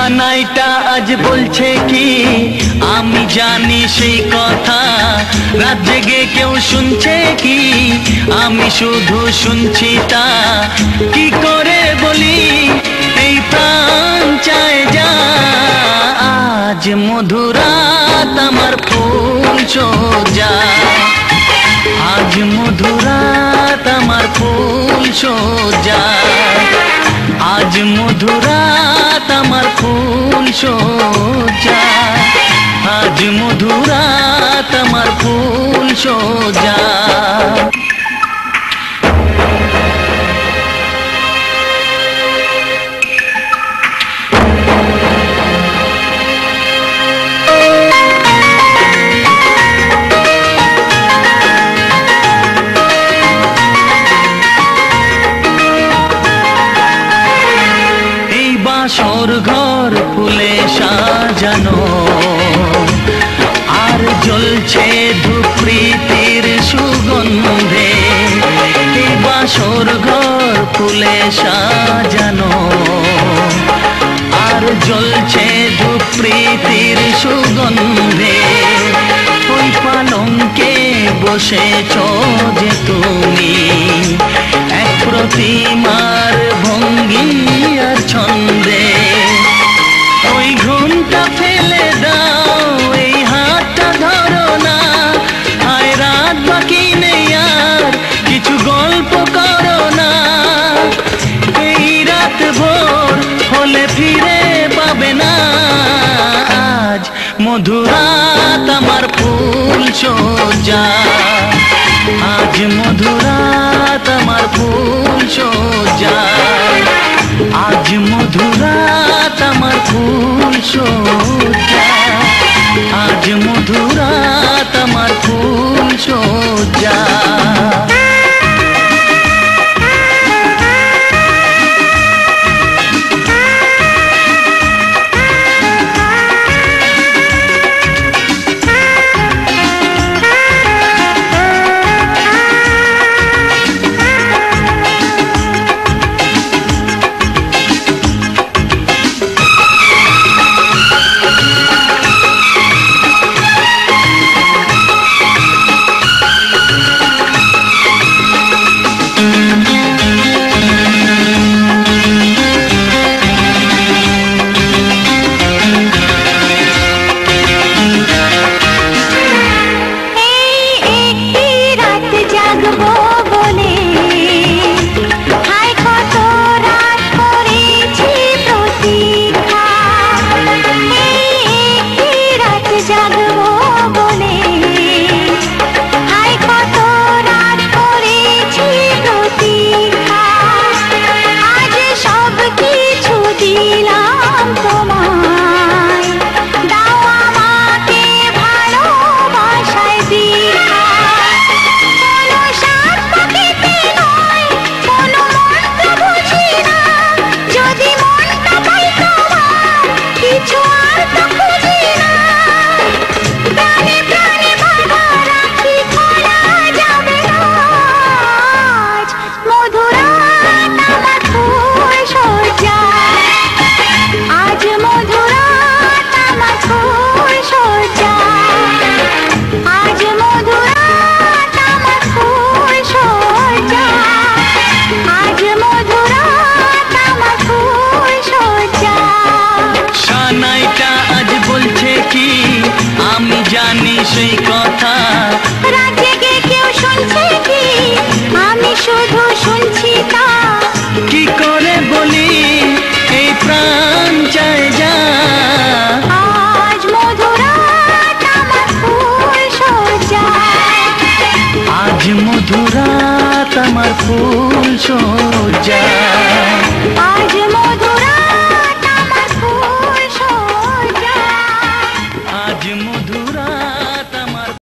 সানাইটা আজ বলছে কি আমি জানি সেই কথা, রাত জেগে কেউ শুনছে কি আমি শুধু শুনছি তা। কি করে বলি এই প্রাণ চায় যা, আজ মধুরাত আমার ফুল সোজা, আজ মধুরাত আমার ফুল সোজা, আজ মধুরাত আমার ফুল সোজা, আজ মধুরাত আমার ফুল সোজা। বাসর ঘর ফুলে সাজানো আর জ্বলছে ধূপ প্রীতির সুগন্ধে, এই বাসর ঘর ফুলে সাজানো আর জ্বলছে ধূপ প্রীতির সুগন্ধে। ওই পালঙ্কে বসেছ যে তুমি এক প্রতিমার ভঙ্গি আর ছন্দে, ওই ঘুমটা ফেলে দাও এই হাতটা ধরো না, আয় রাত বাকি নেই আর কিছু গল্প করো না, এই রাত ভোর হলে ফিরে পাবে না। আজ মধুরাত আমার ফুল সোজা, আজ মধুরাত আমার ফুল সোজা, আজ মধুরাত আমার ফুল সোজা, আজ মধুরাত আমার ফুল সোজা। সেই কথা, রাত জেগে কেউ শুনছে কি আমি শুধু শুনছি তা। কি করে বলি এই প্রাণ চায় যা, আজ মধুরাত আমার ফুল সোজা, আজ মধুরাত আমার ফুল সোজা।